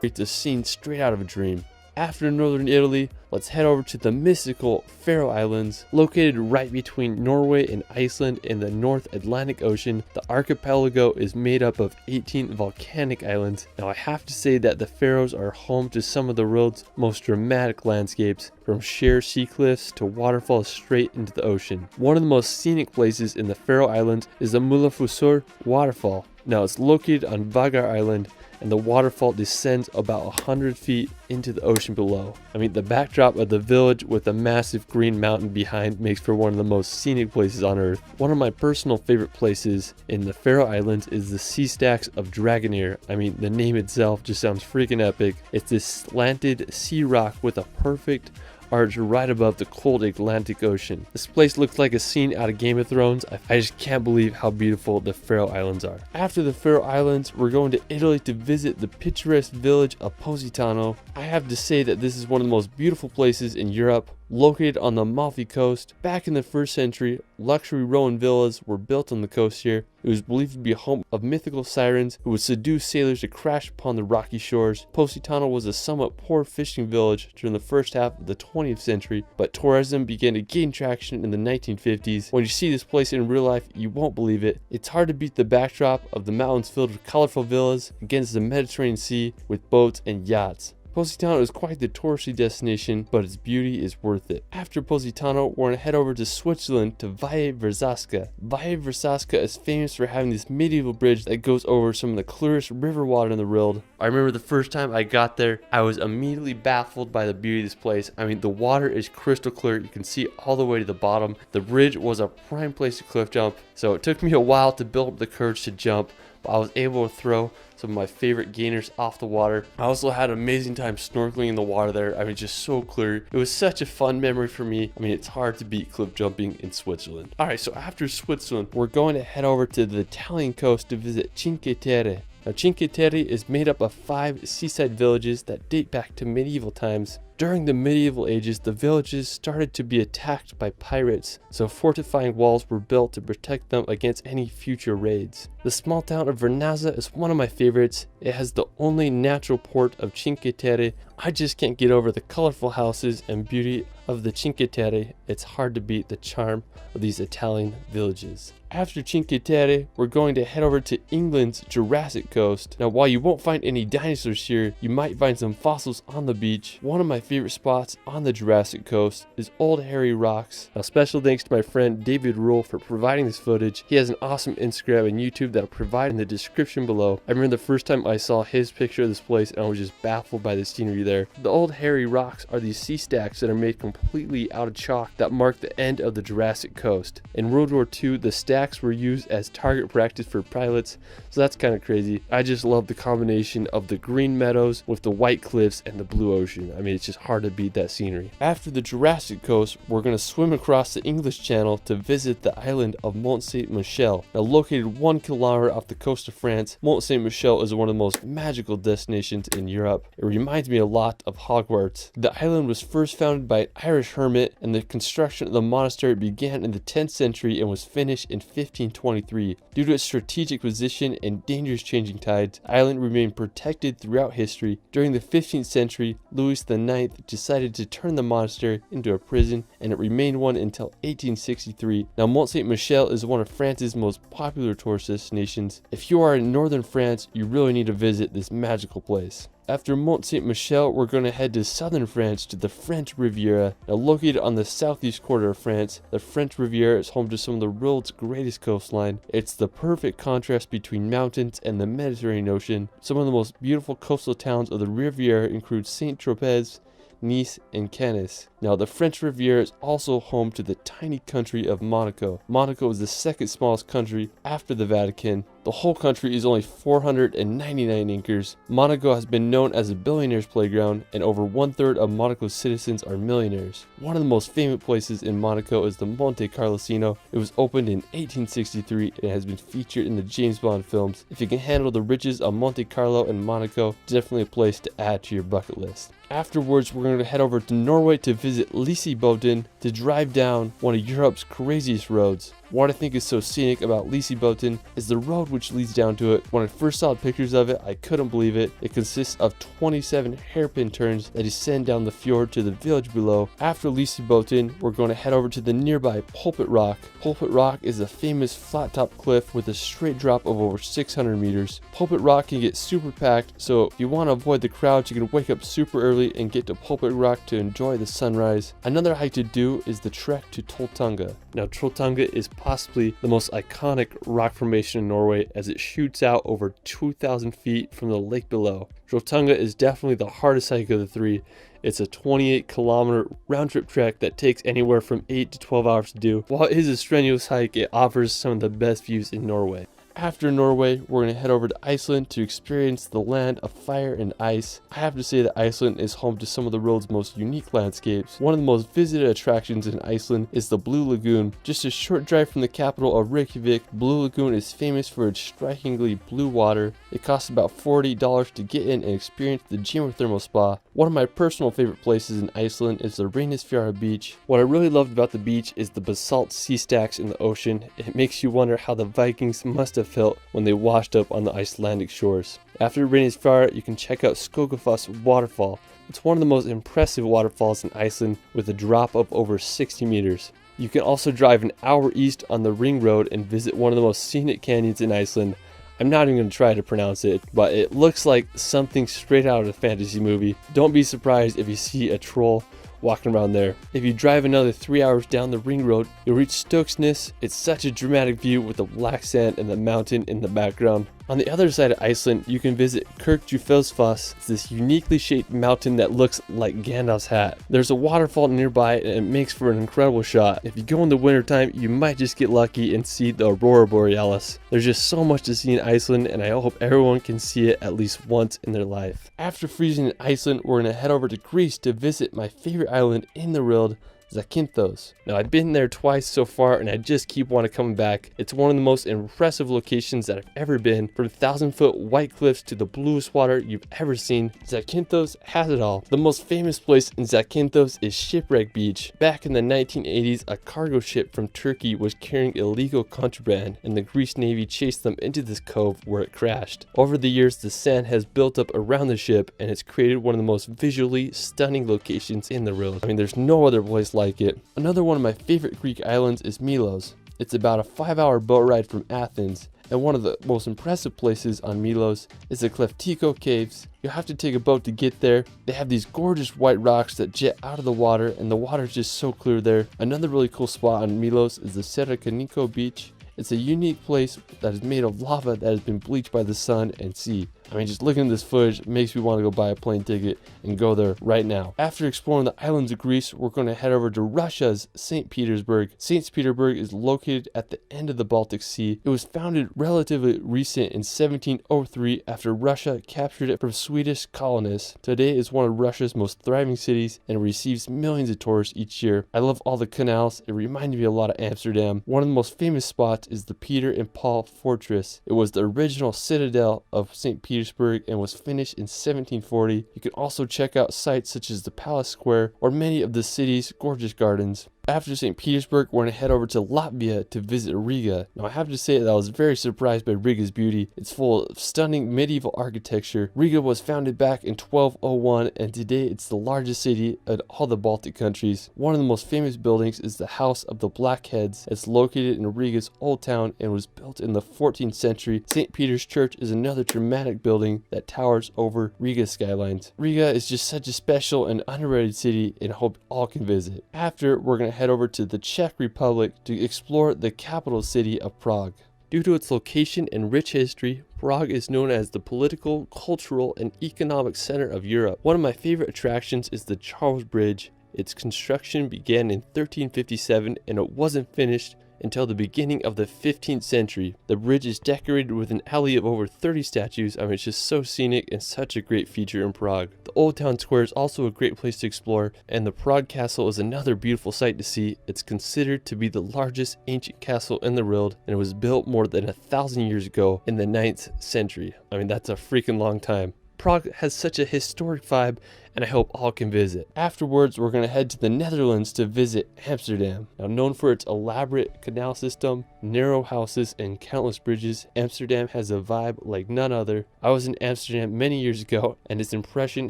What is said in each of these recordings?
It's a scene straight out of a dream. After northern Italy, let's head over to the mystical Faroe Islands. Located right between Norway and Iceland in the North Atlantic Ocean, the archipelago is made up of 18 volcanic islands. Now I have to say that the Faroes are home to some of the world's most dramatic landscapes, from sheer sea cliffs to waterfalls straight into the ocean. One of the most scenic places in the Faroe Islands is the Mulafusur waterfall. Now it's located on Vagar Island, and the waterfall descends about 100 feet into the ocean below. I mean, the backdrop of the village with a massive green mountain behind makes for one of the most scenic places on earth. One of my personal favorite places in the Faroe Islands is the sea stacks of Dragonir. I mean, the name itself just sounds freaking epic. It's this slanted sea rock with a perfect arch right above the cold Atlantic Ocean. This place looks like a scene out of Game of Thrones. I just can't believe how beautiful the Faroe Islands are. After the Faroe Islands, we're going to Italy to visit the picturesque village of Positano. I have to say that this is one of the most beautiful places in Europe. Located on the Amalfi Coast, back in the 1st century, luxury Roman villas were built on the coast here. It was believed to be a home of mythical sirens who would seduce sailors to crash upon the rocky shores. Positano was a somewhat poor fishing village during the first half of the 20th century, but tourism began to gain traction in the 1950s. When you see this place in real life, you won't believe it. It's hard to beat the backdrop of the mountains filled with colorful villas against the Mediterranean Sea with boats and yachts. Positano is quite the touristy destination, but its beauty is worth it. After Positano, we're going to head over to Switzerland to Valle Verzasca. Valle Verzasca is famous for having this medieval bridge that goes over some of the clearest river water in the world. I remember the first time I got there, I was immediately baffled by the beauty of this place. I mean, the water is crystal clear. You can see all the way to the bottom. The bridge was a prime place to cliff jump, so it took me a while to build up the courage to jump, but I was able to throw some of my favorite gainers off the water. I also had an amazing time snorkeling in the water there. I mean, just so clear. It was such a fun memory for me. I mean, it's hard to beat cliff jumping in Switzerland. All right, so after Switzerland, we're going to head over to the Italian coast to visit Cinque Terre. Now, Cinque Terre is made up of 5 seaside villages that date back to medieval times. During the medieval ages, the villages started to be attacked by pirates, so fortifying walls were built to protect them against any future raids. The small town of Vernazza is one of my favorites. It has the only natural port of Cinque Terre. I just can't get over the colorful houses and beauty of the Cinque Terre. It's hard to beat the charm of these Italian villages. After Cinque Terre, we're going to head over to England's Jurassic Coast. Now, while you won't find any dinosaurs here, you might find some fossils on the beach. One of my favorite spots on the Jurassic Coast is Old Harry Rocks. Now, special thanks to my friend David Rule for providing this footage. He has an awesome Instagram and YouTube that I'll provide in the description below. I remember the first time I saw his picture of this place and I was just baffled by the scenery there. The Old Harry Rocks are these sea stacks that are made completely out of chalk that mark the end of the Jurassic Coast. In World War II, the stacks were used as target practice for pilots, so that's kind of crazy. I just love the combination of the green meadows with the white cliffs and the blue ocean. I mean, it's just hard to beat that scenery. After the Jurassic Coast, we're going to swim across the English Channel to visit the island of Mont Saint-Michel. Now, located 1 kilometer off the coast of France, Mont Saint-Michel is one of the most magical destinations in Europe. It reminds me a lot of Hogwarts. The island was first founded by an Irish hermit, and the construction of the monastery began in the 10th century and was finished in 1523. Due to its strategic position and dangerous changing tides, the island remained protected throughout history. During the 15th century, Louis IX decided to turn the monastery into a prison, and it remained one until 1863. Now, Mont Saint-Michel is one of France's most popular tourist destinations. If you are in northern France, you really need to visit this magical place. After Mont Saint-Michel, we're going to head to southern France to the French Riviera. Now, located on the southeast quarter of France, the French Riviera is home to some of the world's greatest coastline. It's the perfect contrast between mountains and the Mediterranean Ocean. Some of the most beautiful coastal towns of the Riviera include Saint-Tropez, Nice, and Cannes. Now, the French Riviera is also home to the tiny country of Monaco. Monaco is the second smallest country after the Vatican. The whole country is only 499 acres. Monaco has been known as a billionaire's playground, and over 1/3 of Monaco's citizens are millionaires. One of the most famous places in Monaco is the Monte Carlo Casino. It was opened in 1863 and has been featured in the James Bond films. If you can handle the riches of Monte Carlo and Monaco, definitely a place to add to your bucket list. Afterwards, we're going to head over to Norway to visit Lisebodn. to drive down one of Europe's craziest roads. What I think is so scenic about Lysebotn is the road which leads down to it. When I first saw pictures of it, I couldn't believe it. It consists of 27 hairpin turns that descend down the fjord to the village below. After Lysebotn, we're going to head over to the nearby Pulpit Rock. Pulpit Rock is a famous flat top cliff with a straight drop of over 600 meters. Pulpit Rock can get super packed, so if you want to avoid the crowds, you can wake up super early and get to Pulpit Rock to enjoy the sunrise. Another hike to do is the trek to Trolltunga. Now, Trolltunga is possibly the most iconic rock formation in Norway, as it shoots out over 2,000 feet from the lake below. Trolltunga is definitely the hardest hike of the three. It's a 28-kilometer round-trip trek that takes anywhere from 8 to 12 hours to do. While it is a strenuous hike, it offers some of the best views in Norway. After Norway, we're going to head over to Iceland to experience the land of fire and ice. I have to say that Iceland is home to some of the world's most unique landscapes. One of the most visited attractions in Iceland is the Blue Lagoon. Just a short drive from the capital of Reykjavik, Blue Lagoon is famous for its strikingly blue water. It costs about $40 to get in and experience the geothermal spa. One of my personal favorite places in Iceland is the Reynisfjara beach. What I really loved about the beach is the basalt sea stacks in the ocean. It makes you wonder how the Vikings must have felt when they washed up on the Icelandic shores. After Reynisfjara, you can check out Skogafoss waterfall. It's one of the most impressive waterfalls in Iceland with a drop of over 60 meters. You can also drive an hour east on the Ring Road and visit one of the most scenic canyons in Iceland. I'm not even going to try to pronounce it, but it looks like something straight out of a fantasy movie. Don't be surprised if you see a troll walking around there. If you drive another 3 hours down the Ring Road, you'll reach Stokesness. It's such a dramatic view with the black sand and the mountain in the background. On the other side of Iceland, you can visit Kirkjufellsfoss. It's this uniquely shaped mountain that looks like Gandalf's hat. There's a waterfall nearby and it makes for an incredible shot. If you go in the wintertime, you might just get lucky and see the Aurora Borealis. There's just so much to see in Iceland, and I hope everyone can see it at least once in their life. After freezing in Iceland, we're going to head over to Greece to visit my favorite island in the world, Zakynthos. Now, I've been there twice so far and I just keep wanting to come back. It's one of the most impressive locations that I've ever been. From 1,000-foot white cliffs to the bluest water you've ever seen, Zakynthos has it all. The most famous place in Zakynthos is Shipwreck Beach. Back in the 1980s, a cargo ship from Turkey was carrying illegal contraband and the Greek Navy chased them into this cove where it crashed. Over the years, the sand has built up around the ship and it's created one of the most visually stunning locations in the world. I mean, there's no other place like it. Another one of my favorite Greek islands is Milos. It's about a 5-hour boat ride from Athens, and one of the most impressive places on Milos is the Kleftiko Caves. You have to take a boat to get there. They have these gorgeous white rocks that jet out of the water, and the water is just so clear there. Another really cool spot on Milos is the Serakaniko Beach. It's a unique place that is made of lava that has been bleached by the sun and sea. I mean, just looking at this footage makes me want to go buy a plane ticket and go there right now. After exploring the islands of Greece, we're going to head over to Russia's St. Petersburg. St. Petersburg is located at the end of the Baltic Sea. It was founded relatively recent in 1703 after Russia captured it from Swedish colonists. Today is one of Russia's most thriving cities and receives millions of tourists each year. I love all the canals. It reminded me a lot of Amsterdam. One of the most famous spots is the Peter and Paul Fortress. It was the original citadel of St. Petersburg and was finished in 1740. You can also check out sites such as the Palace Square or many of the city's gorgeous gardens. After St. Petersburg, we're going to head over to Latvia to visit Riga. Now, I have to say that I was very surprised by Riga's beauty. It's full of stunning medieval architecture. Riga was founded back in 1201, and today it's the largest city of all the Baltic countries. One of the most famous buildings is the House of the Blackheads. It's located in Riga's Old Town and was built in the 14th century. St. Peter's Church is another dramatic building that towers over Riga's skylines. Riga is just such a special and underrated city, and I hope all can visit. After, we're going to head over to the Czech Republic to explore the capital city of Prague. Due to its location and rich history, Prague is known as the political, cultural, and economic center of Europe. One of my favorite attractions is the Charles Bridge. Its construction began in 1357 and it wasn't finished until the beginning of the 15th century. The bridge is decorated with an alley of over 30 statues. I mean, it's just so scenic and such a great feature in Prague. The Old Town Square is also a great place to explore, and the Prague Castle is another beautiful sight to see. It's considered to be the largest ancient castle in the world, and it was built more than 1,000 years ago in the 9th century. I mean, that's a freaking long time. Prague has such a historic vibe, and I hope all can visit. Afterwards, we're going to head to the Netherlands to visit Amsterdam. Now, known for its elaborate canal system, narrow houses, and countless bridges, Amsterdam has a vibe like none other. I was in Amsterdam many years ago, and its impression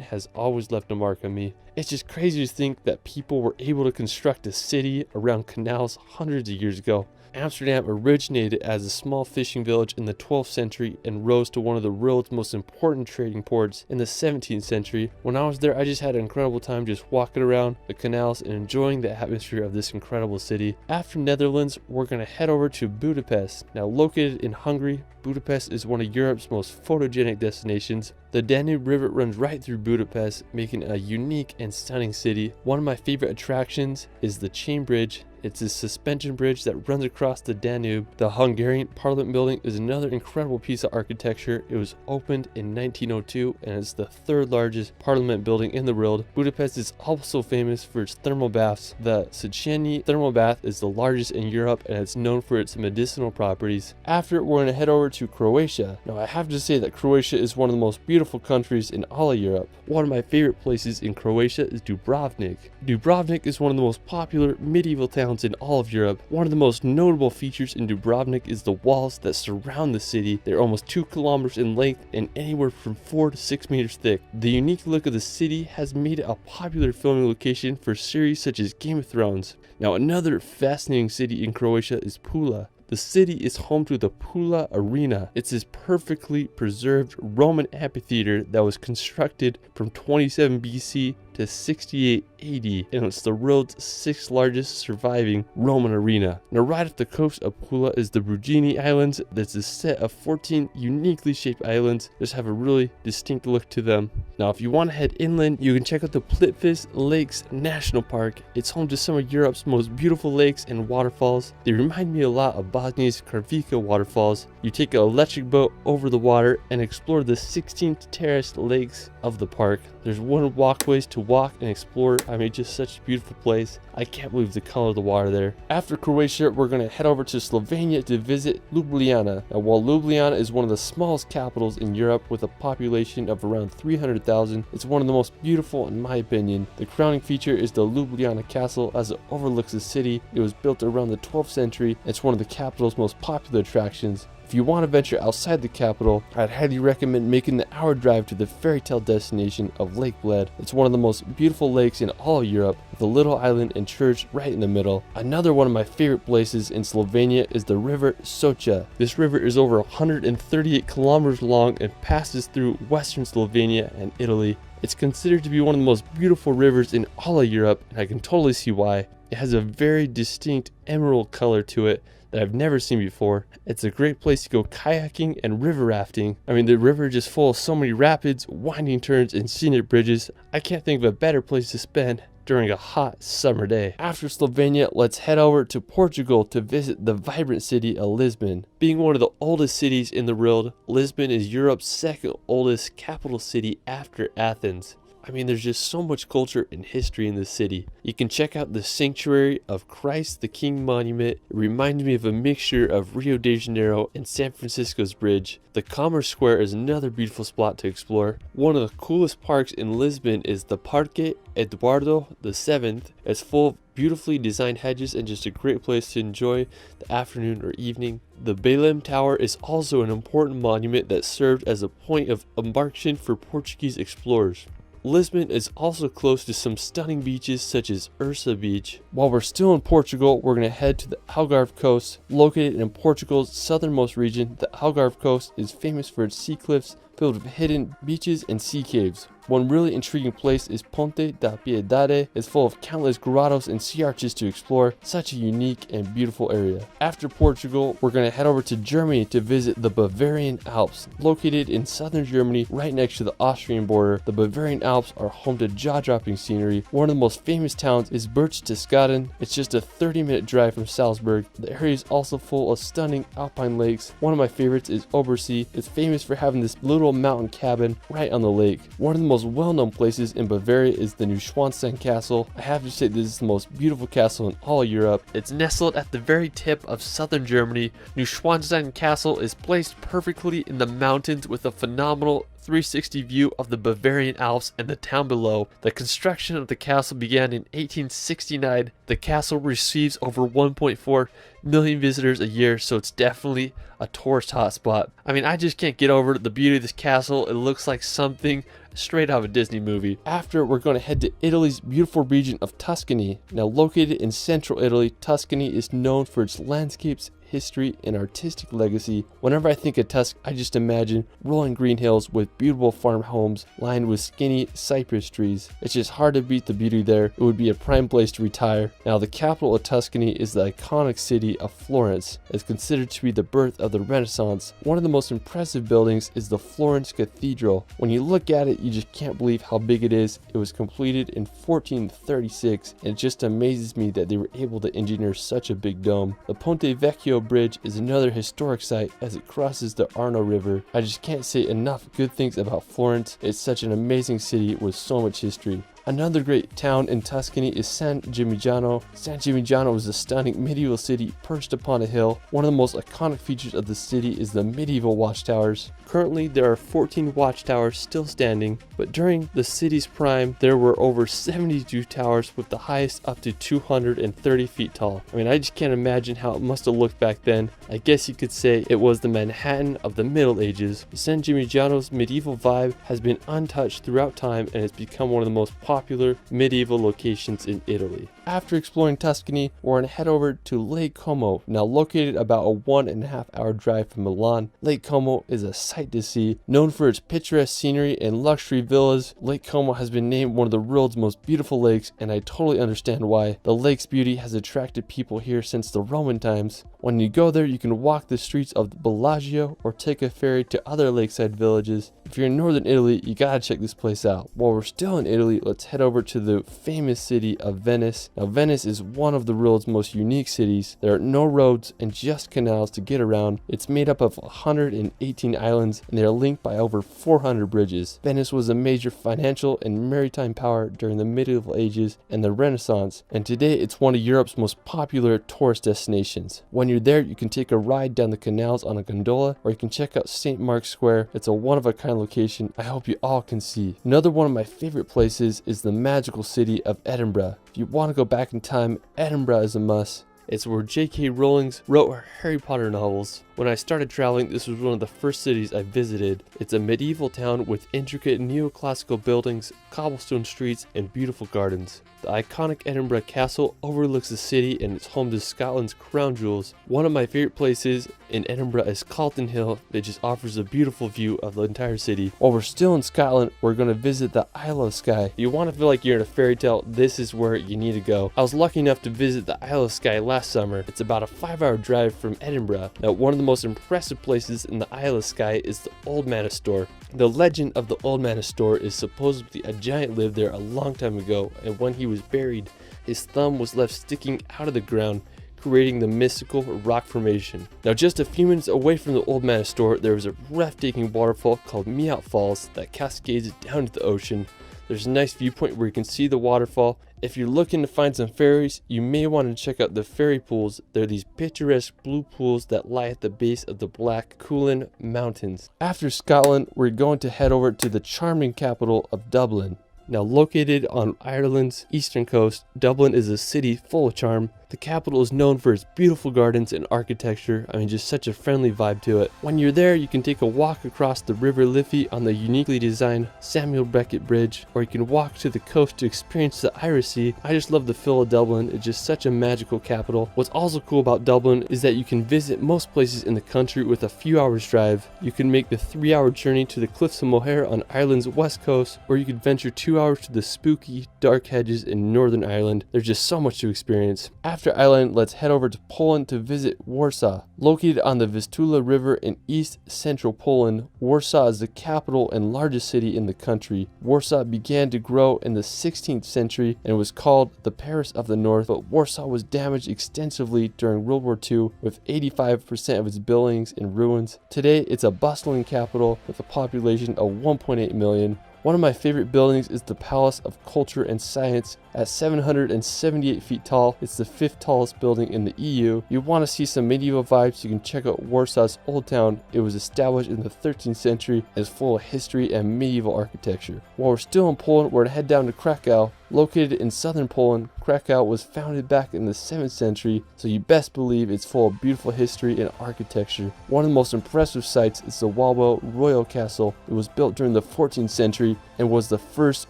has always left a mark on me. It's just crazy to think that people were able to construct a city around canals hundreds of years ago. Amsterdam originated as a small fishing village in the 12th century and rose to one of the world's most important trading ports in the 17th century. When I was there, I just had an incredible time just walking around the canals and enjoying the atmosphere of this incredible city. After Netherlands, we're going to head over to Budapest. Now, located in Hungary, Budapest is one of Europe's most photogenic destinations. The Danube River runs right through Budapest, making it a unique and stunning city. One of my favorite attractions is the Chain Bridge. It's a suspension bridge that runs across the Danube. The Hungarian Parliament building is another incredible piece of architecture. It was opened in 1902 and it's the third largest parliament building in the world. Budapest is also famous for its thermal baths. The Széchenyi thermal bath is the largest in Europe and it's known for its medicinal properties. After, we're going to head over to Croatia. Now, I have to say that Croatia is one of the most beautiful countries in all of Europe. One of my favorite places in Croatia is Dubrovnik. Dubrovnik is one of the most popular medieval towns in all of Europe. One of the most notable features in Dubrovnik is the walls that surround the city. They're almost 2 kilometers in length and anywhere from 4 to 6 meters thick. The unique look of the city has made it a popular filming location for series such as Game of Thrones. Now, another fascinating city in Croatia is Pula. The city is home to the Pula Arena. It's this perfectly preserved Roman amphitheater that was constructed from 27 BC to 68 AD, and it's the world's 6th largest surviving Roman arena. Now, right off the coast of Pula is the Brugini Islands. That's a set of 14 uniquely shaped islands. Just have a really distinct look to them. Now, if you want to head inland, you can check out the Plitvice Lakes National Park. It's home to some of Europe's most beautiful lakes and waterfalls. They remind me a lot of Bosnia's Karvika waterfalls. You take an electric boat over the water and explore the 16 terraced lakes of the park. There's wooden walkways to walk and explore. I mean, just such a beautiful place. I can't believe the color of the water there. After Croatia, we're going to head over to Slovenia to visit Ljubljana. Now, while Ljubljana is one of the smallest capitals in Europe with a population of around 300,000, it's one of the most beautiful in my opinion. The crowning feature is the Ljubljana Castle as it overlooks the city. It was built around the 12th century. It's one of the capital's most popular attractions. If you want to venture outside the capital, I'd highly recommend making the hour drive to the fairy tale destination of Lake Bled. It's one of the most beautiful lakes in all of Europe, with a little island and church right in the middle. Another one of my favorite places in Slovenia is the river Socha. This river is over 138 kilometers long and passes through western Slovenia and Italy. It's considered to be one of the most beautiful rivers in all of Europe, and I can totally see why. It has a very distinct emerald color to it that I've never seen before. It's a great place to go kayaking and river rafting. I mean, the river is just full of so many rapids, winding turns, and scenic bridges. I can't think of a better place to spend during a hot summer day. After Slovenia, let's head over to Portugal to visit the vibrant city of Lisbon. Being one of the oldest cities in the world, Lisbon is Europe's second oldest capital city after Athens. I mean, there's just so much culture and history in this city. You can check out the Sanctuary of Christ the King monument. It reminds me of a mixture of Rio de Janeiro and San Francisco's bridge. The Commerce Square is another beautiful spot to explore. One of the coolest parks in Lisbon is the Parque Eduardo VII. It's full of beautifully designed hedges and just a great place to enjoy the afternoon or evening. The Belém Tower is also an important monument that served as a point of embarkation for Portuguese explorers. Lisbon is also close to some stunning beaches such as Ursa Beach. While we're still in Portugal, we're going to head to the Algarve coast. Located in Portugal's southernmost region, the Algarve coast is famous for its sea cliffs filled with hidden beaches and sea caves. One really intriguing place is Ponte da Piedade. It's full of countless grottos and sea arches to explore. Such a unique and beautiful area. After Portugal, we're going to head over to Germany to visit the Bavarian Alps. Located in southern Germany, right next to the Austrian border, the Bavarian Alps are home to jaw-dropping scenery. One of the most famous towns is Berchtesgaden. It's just a 30-minute drive from Salzburg. The area is also full of stunning alpine lakes. One of my favorites is Obersee. It's famous for having this little mountain cabin right on the lake. One of the most well-known places in Bavaria is the Neuschwanstein Castle. I have to say this is the most beautiful castle in all of Europe. It's nestled at the very tip of southern Germany. Neuschwanstein Castle is placed perfectly in the mountains with a phenomenal 360 view of the Bavarian Alps and the town below. The construction of the castle began in 1869. The castle receives over 1.4 million visitors a year, so it's definitely a tourist hotspot. I mean, I just can't get over the beauty of this castle. It looks like something straight out of a Disney movie. After, we're going to head to Italy's beautiful region of Tuscany. Now, located in central Italy, Tuscany is known for its landscapes, history, and artistic legacy. Whenever I think of Tuscany, I just imagine rolling green hills with beautiful farm homes lined with skinny cypress trees. It's just hard to beat the beauty there. It would be a prime place to retire. Now, the capital of Tuscany is the iconic city of Florence. It's considered to be the birth of the Renaissance. One of the most impressive buildings is the Florence Cathedral. When you look at it, you just can't believe how big it is. It was completed in 1436, and it just amazes me that they were able to engineer such a big dome. The Ponte Vecchio Bridge is another historic site as it crosses the Arno River. I just can't say enough good things about Florence. It's such an amazing city with so much history. Another great town in Tuscany is San Gimignano. San Gimignano is a stunning medieval city perched upon a hill. One of the most iconic features of the city is the medieval watchtowers. Currently, there are 14 watchtowers still standing, but during the city's prime, there were over 72 towers, with the highest up to 230 feet tall. I mean, I just can't imagine how it must have looked back then. I guess you could say it was the Manhattan of the Middle Ages. San Gimignano's medieval vibe has been untouched throughout time, and it's become one of the most popular medieval locations in Italy. After exploring Tuscany, we're going to head over to Lake Como. Now, located about a 1.5 hour drive from Milan, Lake Como is a sight to see. Known for its picturesque scenery and luxury villas, Lake Como has been named one of the world's most beautiful lakes, and I totally understand why. The lake's beauty has attracted people here since the Roman times. When you go there, you can walk the streets of Bellagio or take a ferry to other lakeside villages. If you're in northern Italy, you gotta check this place out. While we're still in Italy, let's head over to the famous city of Venice. Now, Venice is one of the world's most unique cities. There are no roads and just canals to get around. It's made up of 118 islands, and they are linked by over 400 bridges. Venice was a major financial and maritime power during the medieval ages and the Renaissance, and today it's one of Europe's most popular tourist destinations. When you're there, you can take a ride down the canals on a gondola, or you can check out St. Mark's Square. It's a one-of-a-kind location I hope you all can see. Another one of my favorite places is the magical city of Edinburgh. If you want to go back in time, Edinburgh is a must. It's where J.K. Rowling wrote her Harry Potter novels. When I started traveling, this was one of the first cities I visited. It's a medieval town with intricate neoclassical buildings, cobblestone streets, and beautiful gardens. The iconic Edinburgh Castle overlooks the city and it's home to Scotland's crown jewels. One of my favorite places in Edinburgh is Calton Hill. It just offers a beautiful view of the entire city. While we're still in Scotland, we're going to visit the Isle of Skye. If you want to feel like you're in a fairy tale, this is where you need to go. I was lucky enough to visit the Isle of Skye last summer. It's about a 5-hour drive from Edinburgh. Now, one of the most impressive places in the Isle of Skye is the Old Manor Store. The legend of the Old Manor Store is supposedly a giant lived there a long time ago, and when he was buried, his thumb was left sticking out of the ground, creating the mystical rock formation. Now, just a few minutes away from the Old Manor Store, there is a breathtaking waterfall called Meout Falls that cascades down to the ocean. There's a nice viewpoint where you can see the waterfall. If you're looking to find some fairies, you may want to check out the fairy pools. They're these picturesque blue pools that lie at the base of the Black Cuillin Mountains. After Scotland, we're going to head over to the charming capital of Dublin. Now, located on Ireland's eastern coast, Dublin is a city full of charm. The capital is known for its beautiful gardens and architecture. I mean, just such a friendly vibe to it. When you're there, you can take a walk across the River Liffey on the uniquely designed Samuel Beckett Bridge, or you can walk to the coast to experience the Irish Sea. I just love the feel of Dublin. It's just such a magical capital. What's also cool about Dublin is that you can visit most places in the country with a few hours drive. You can make the 3-hour journey to the Cliffs of Moher on Ireland's west coast, or you could venture 2 hours to the spooky, dark hedges in Northern Ireland. There's just so much to experience. After Ireland, let's head over to Poland to visit Warsaw. Located on the Vistula River in east central Poland, Warsaw is the capital and largest city in the country. Warsaw began to grow in the 16th century and was called the Paris of the North, but Warsaw was damaged extensively during World War II, with 85% of its buildings in ruins. Today, it's a bustling capital with a population of 1.8 million. One of my favorite buildings is the Palace of Culture and Science. At 778 feet tall, it's the 5th tallest building in the EU. If you want to see some medieval vibes, you can check out Warsaw's Old Town. It was established in the 13th century and is full of history and medieval architecture. While we're still in Poland, we're going to head down to Krakow. Located in southern Poland, Krakow was founded back in the 7th century, so you best believe it's full of beautiful history and architecture. One of the most impressive sights is the Wałbrzych Royal Castle. It was built during the 14th century and was the first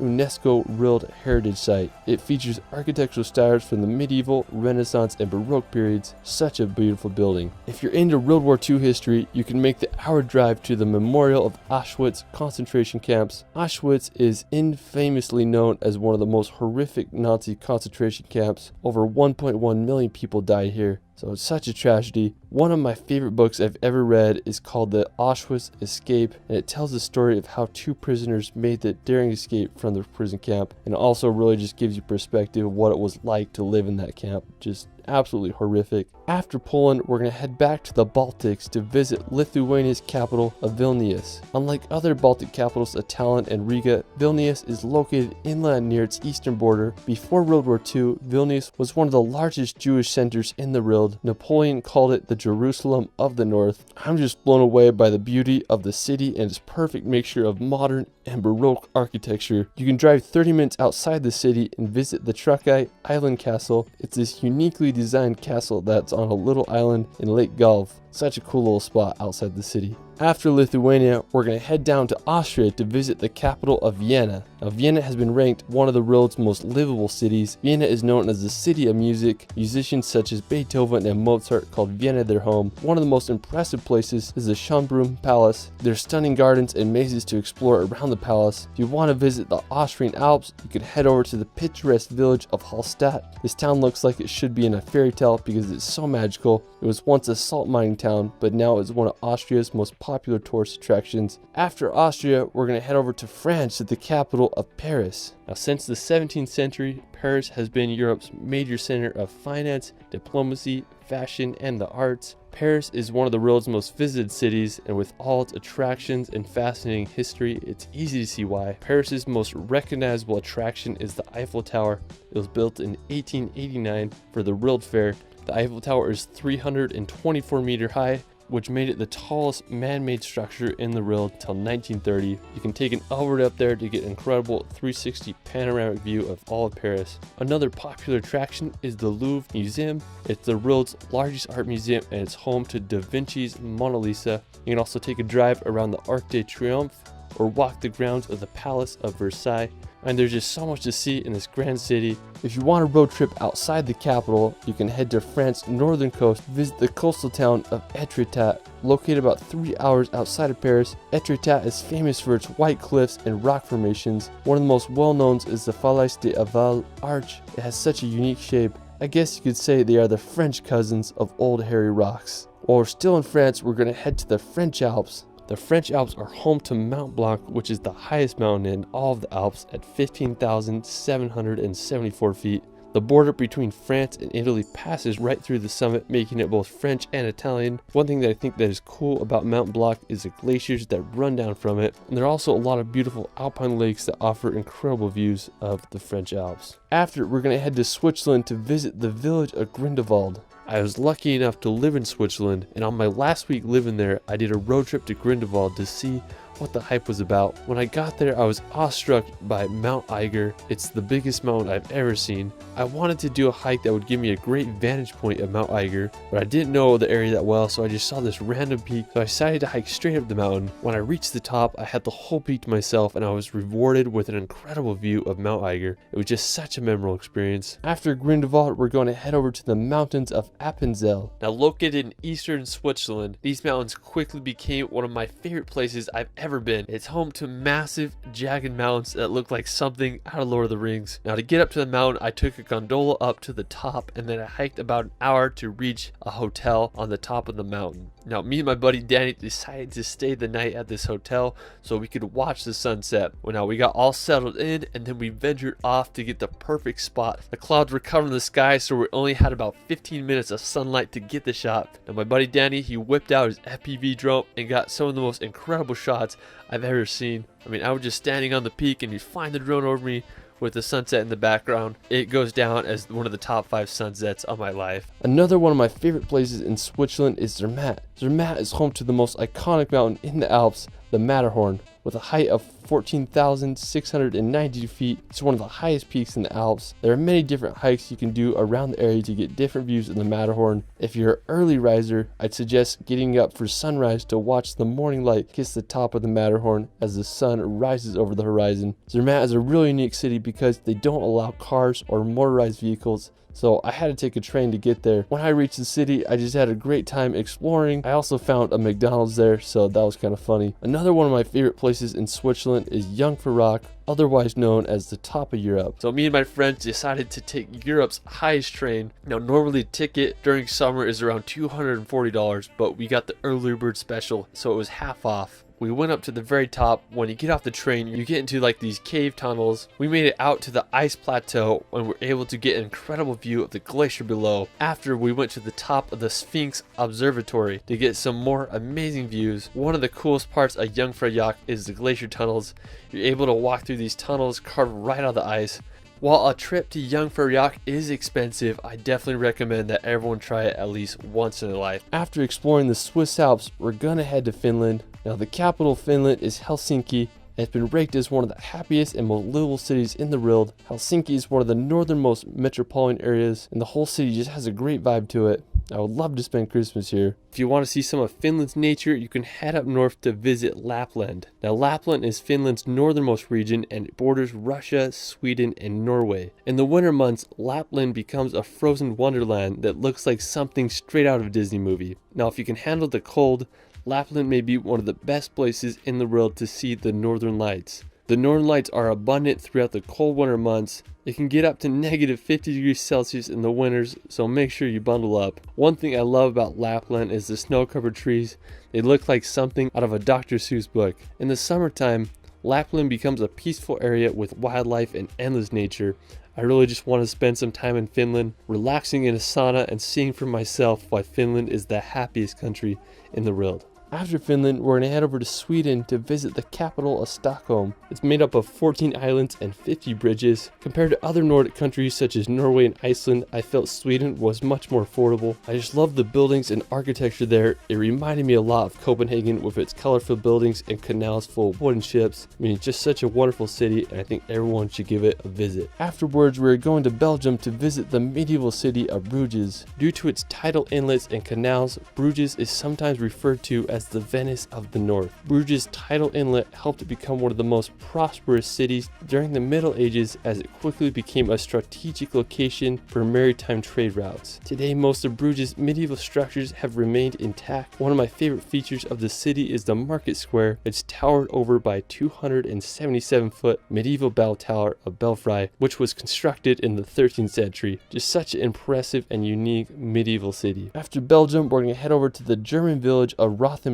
UNESCO World Heritage Site. It features architectural styles from the medieval, Renaissance, and Baroque periods. Such a beautiful building. If you're into World War II history, you can make the hour drive to the Memorial of Auschwitz concentration camps. Auschwitz is infamously known as one of the most horrific Nazi concentration camps. Over 1.1 million people died here. So it's such a tragedy. One of my favorite books I've ever read is called The Auschwitz Escape, and it tells the story of how 2 prisoners made the daring escape from the prison camp, and also really just gives you perspective of what it was like to live in that camp. Just absolutely horrific. After Poland, we're going to head back to the Baltics to visit Lithuania's capital of Vilnius. Unlike other Baltic capitals, Tallinn and Riga, Vilnius is located inland near its eastern border. Before World War II, Vilnius was one of the largest Jewish centers in the world. Napoleon called it the Jerusalem of the North. I'm just blown away by the beauty of the city and its perfect mixture of modern and Baroque architecture. You can drive 30 minutes outside the city and visit the Trakai Island Castle. It's this uniquely designed castle that's on a little island in Lake Gulf. Such a cool little spot outside the city. After Lithuania, we're going to head down to Austria to visit the capital of Vienna. Now, Vienna has been ranked one of the world's most livable cities. Vienna is known as the city of music. Musicians such as Beethoven and Mozart called Vienna their home. One of the most impressive places is the Schönbrunn Palace. There's stunning gardens and mazes to explore around the palace. If you want to visit the Austrian Alps, you can head over to the picturesque village of Hallstatt. This town looks like it should be in a fairy tale because it's so magical. It was once a salt mining town, but now it's one of Austria's most popular tourist attractions. After Austria, we're going to head over to France, to the capital of Paris. Now, since the 17th century, Paris has been Europe's major center of finance, diplomacy, fashion, and the arts. Paris is one of the world's most visited cities, and with all its attractions and fascinating history, it's easy to see why. Paris's most recognizable attraction is the Eiffel Tower. It was built in 1889 for the World Fair. The Eiffel Tower is 324 meters high, which made it the tallest man-made structure in the world till 1930. You can take an elevator up there to get an incredible 360 panoramic view of all of Paris. Another popular attraction is the Louvre Museum. It's the world's largest art museum and it's home to Da Vinci's Mona Lisa. You can also take a drive around the Arc de Triomphe or walk the grounds of the Palace of Versailles. And there's just so much to see in this grand city. If you want a road trip outside the capital, you can head to France's northern coast, visit the coastal town of Etretat. Located about 3 hours outside of Paris, Etretat is famous for its white cliffs and rock formations. One of the most well-known is the Falaise de Aval Arch. It has such a unique shape. I guess you could say they are the French cousins of Old Hairy Rocks. While we're still in France, we're going to head to the French Alps. The French Alps are home to Mont Blanc, which is the highest mountain in all of the Alps at 15,774 feet. The border between France and Italy passes right through the summit, making it both French and Italian. One thing that I think that is cool about Mont Blanc is the glaciers that run down from it. And there are also a lot of beautiful alpine lakes that offer incredible views of the French Alps. After, we're going to head to Switzerland to visit the village of Grindelwald. I was lucky enough to live in Switzerland, and on my last week living there, I did a road trip to Grindelwald to see what the hype was about. When I got there, I was awestruck by Mount Eiger. It's the biggest mountain I've ever seen. I wanted to do a hike that would give me a great vantage point of Mount Eiger, but I didn't know the area that well, so I just saw this random peak, so I decided to hike straight up the mountain. When I reached the top, I had the whole peak to myself, and I was rewarded with an incredible view of Mount Eiger. It was just such a memorable experience. After Grindelwald, we're going to head over to the mountains of Appenzell. Now, located in eastern Switzerland, these mountains quickly became one of my favorite places I've ever been. It's home to massive jagged mountains that look like something out of Lord of the Rings. Now, to get up to the mountain, I took a gondola up to the top, and then I hiked about an hour to reach a hotel on the top of the mountain. Now, me and my buddy Danny decided to stay the night at this hotel so we could watch the sunset. Well, now we got all settled in, and then we ventured off to get the perfect spot. The clouds were covering the sky, so we only had about 15 minutes of sunlight to get the shot. Now, my buddy Danny, he whipped out his FPV drone and got some of the most incredible shots I've ever seen. I mean, I was just standing on the peak, and he'd find the drone over me with the sunset in the background. It goes down as one of the top 5 sunsets of my life. Another one of my favorite places in Switzerland is Zermatt. Zermatt is home to the most iconic mountain in the Alps, the Matterhorn. With a height of 14,690 feet, it's one of the highest peaks in the Alps. There are many different hikes you can do around the area to get different views of the Matterhorn. If you're an early riser, I'd suggest getting up for sunrise to watch the morning light kiss the top of the Matterhorn as the sun rises over the horizon. Zermatt is a really unique city because they don't allow cars or motorized vehicles, so I had to take a train to get there. When I reached the city, I just had a great time exploring. I also found a McDonald's there, so that was kind of funny. Another one of my favorite places in Switzerland is Jungfraujoch, otherwise known as the top of Europe. So me and my friends decided to take Europe's highest train. Now, normally the ticket during summer is around $240, but we got the early bird special, so it was half off. We went up to the very top. When you get off the train, you get into like these cave tunnels. We made it out to the ice plateau and were able to get an incredible view of the glacier below. After, we went to the top of the Sphinx Observatory to get some more amazing views. One of the coolest parts of Jungfraujoch is the glacier tunnels. You're able to walk through these tunnels carved right out of the ice. While a trip to Jungfraujoch is expensive, I definitely recommend that everyone try it at least once in their life. After exploring the Swiss Alps, we're gonna head to Finland. Now, the capital of Finland is Helsinki, and it's been ranked as one of the happiest and most livable cities in the world. Helsinki is one of the northernmost metropolitan areas, and the whole city just has a great vibe to it. I would love to spend Christmas here. If you want to see some of Finland's nature, you can head up north to visit Lapland. Now, Lapland is Finland's northernmost region and it borders Russia, Sweden, and Norway. In the winter months, Lapland becomes a frozen wonderland that looks like something straight out of a Disney movie. Now, if you can handle the cold, Lapland may be one of the best places in the world to see the northern lights. The northern lights are abundant throughout the cold winter months. It can get up to negative 50 degrees Celsius in the winters, so make sure you bundle up. One thing I love about Lapland is the snow-covered trees. They look like something out of a Dr. Seuss book. In the summertime, Lapland becomes a peaceful area with wildlife and endless nature. I really just want to spend some time in Finland, relaxing in a sauna and seeing for myself why Finland is the happiest country in the world. After Finland, we're going to head over to Sweden to visit the capital of Stockholm. It's made up of 14 islands and 50 bridges. Compared to other Nordic countries such as Norway and Iceland, I felt Sweden was much more affordable. I just love the buildings and architecture there. It reminded me a lot of Copenhagen with its colorful buildings and canals full of wooden ships. I mean, it's just such a wonderful city, and I think everyone should give it a visit. Afterwards, we're going to Belgium to visit the medieval city of Bruges. Due to its tidal inlets and canals, Bruges is sometimes referred to as the Venice of the North. Bruges' tidal inlet helped it become one of the most prosperous cities during the Middle Ages as it quickly became a strategic location for maritime trade routes. Today, most of Bruges' medieval structures have remained intact. One of my favorite features of the city is the market square. It's towered over by a 277-foot medieval bell tower of Belfry, which was constructed in the 13th century. Just such an impressive and unique medieval city. After Belgium, we're going to head over to the German village of Rothenburg.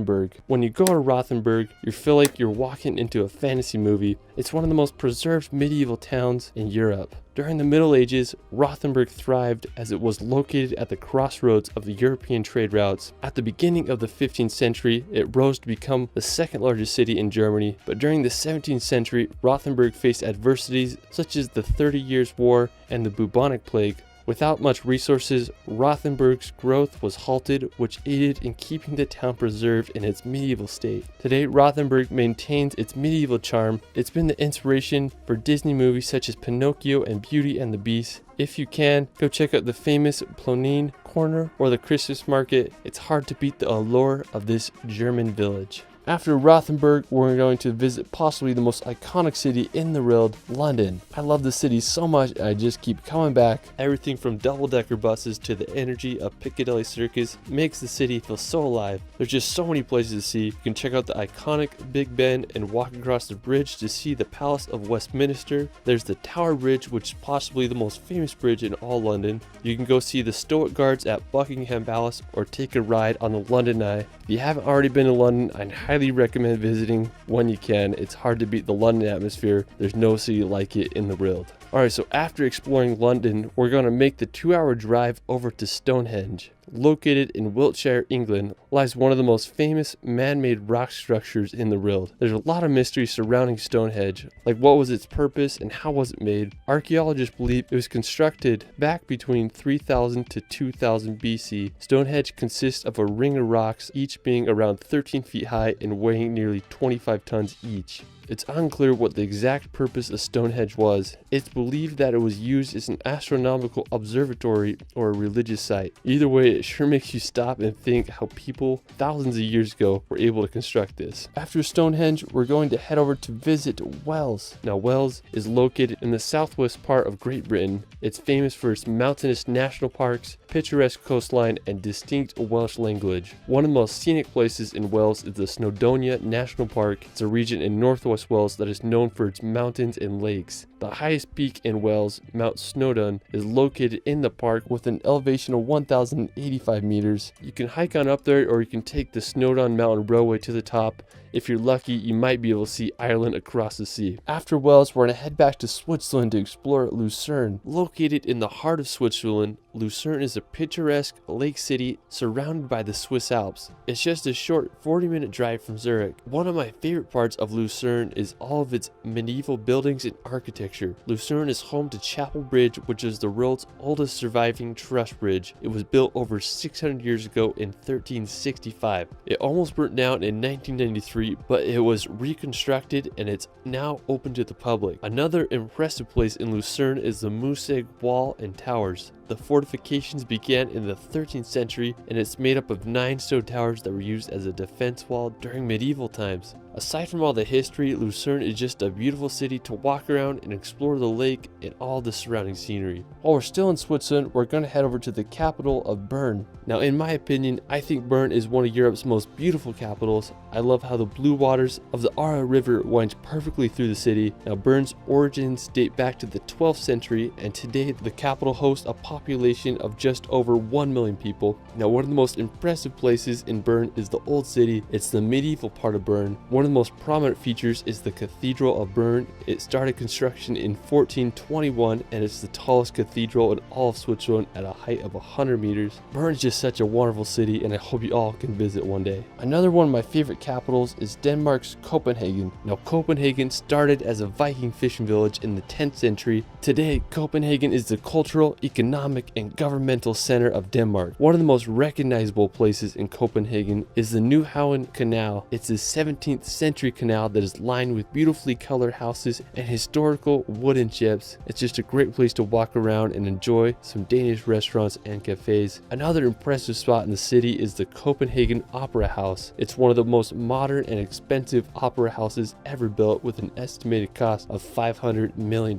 When you go to Rothenburg, you feel like you're walking into a fantasy movie. It's one of the most preserved medieval towns in Europe. During the Middle Ages, Rothenburg thrived as it was located at the crossroads of the European trade routes. At the beginning of the 15th century, it rose to become the second largest city in Germany, but during the 17th century, Rothenburg faced adversities such as the 30 Years' War and the bubonic plague. Without much resources, Rothenburg's growth was halted, which aided in keeping the town preserved in its medieval state. Today, Rothenburg maintains its medieval charm. It's been the inspiration for Disney movies such as Pinocchio and Beauty and the Beast. If you can, go check out the famous Plonine Corner or the Christmas market. It's hard to beat the allure of this German village. After Rothenburg, we're going to visit possibly the most iconic city in the world, London. I love the city so much, I just keep coming back. Everything from double-decker buses to the energy of Piccadilly Circus makes the city feel so alive. There's just so many places to see. You can check out the iconic Big Ben and walk across the bridge to see the Palace of Westminster. There's the Tower Bridge, which is possibly the most famous bridge in all London. You can go see the Stoic Guards at Buckingham Palace or take a ride on the London Eye. If you haven't already been to London, I highly recommend visiting when you can. It's hard to beat the London atmosphere. There's no city like it in the world. Alright, so after exploring London, we're going to make the 2-hour drive over to Stonehenge. Located in Wiltshire, England, lies one of the most famous man-made rock structures in the world. There's a lot of mystery surrounding Stonehenge, like what was its purpose and how was it made. Archaeologists believe it was constructed back between 3000 to 2000 BC. Stonehenge consists of a ring of rocks, each being around 13 feet high and weighing nearly 25 tons each. It's unclear what the exact purpose of Stonehenge was. It's believed that it was used as an astronomical observatory or a religious site. Either way, it sure makes you stop and think how people thousands of years ago were able to construct this. After Stonehenge, we're going to head over to visit Wales. Now, Wales is located in the southwest part of Great Britain. It's famous for its mountainous national parks, picturesque coastline, and distinct Welsh language. One of the most scenic places in Wales is the Snowdonia National Park. It's a region in northwest Wales that is known for its mountains and lakes. The highest peak in Wales, Mount Snowdon, is located in the park with an elevation of 1,085 meters. You can hike on up there, or you can take the Snowdon Mountain Railway to the top. If you're lucky, you might be able to see Ireland across the sea. After Wales, we're going to head back to Switzerland to explore Lucerne. Located in the heart of Switzerland, Lucerne is a picturesque lake city surrounded by the Swiss Alps. It's just a short 40-minute drive from Zurich. One of my favorite parts of Lucerne is all of its medieval buildings and architecture. Lucerne is home to Chapel Bridge, which is the world's oldest surviving truss bridge. It was built over 600 years ago in 1365. It almost burnt down in 1993, but it was reconstructed and it's now open to the public. Another impressive place in Lucerne is the Musseg Wall and Towers. The fortifications began in the 13th century, and it's made up of 9 stone towers that were used as a defense wall during medieval times. Aside from all the history, Lucerne is just a beautiful city to walk around and explore the lake and all the surrounding scenery. While we're still in Switzerland, we're going to head over to the capital of Bern. Now, in my opinion, I think Bern is one of Europe's most beautiful capitals. I love how the blue waters of the Aare River winds perfectly through the city. Now, Bern's origins date back to the 12th century, and today the capital hosts a population of just over 1 million people. Now, one of the most impressive places in Bern is the Old City. It's the medieval part of Bern. One of the most prominent features is the Cathedral of Bern. It started construction in 1421, and it's the tallest cathedral in all of Switzerland at a height of 100 meters. Bern is just such a wonderful city, and I hope you all can visit one day. Another one of my favorite capitals is Denmark's Copenhagen. Now, Copenhagen started as a Viking fishing village in the 10th century. Today, Copenhagen is the cultural, economic, and governmental center of Denmark. One of the most recognizable places in Copenhagen is the Nyhavn Canal. It's a 17th century canal that is lined with beautifully colored houses and historical wooden ships. It's just a great place to walk around and enjoy some Danish restaurants and cafes. Another impressive spot in the city is the Copenhagen Opera House. It's one of the most modern and expensive opera houses ever built, with an estimated cost of $500 million.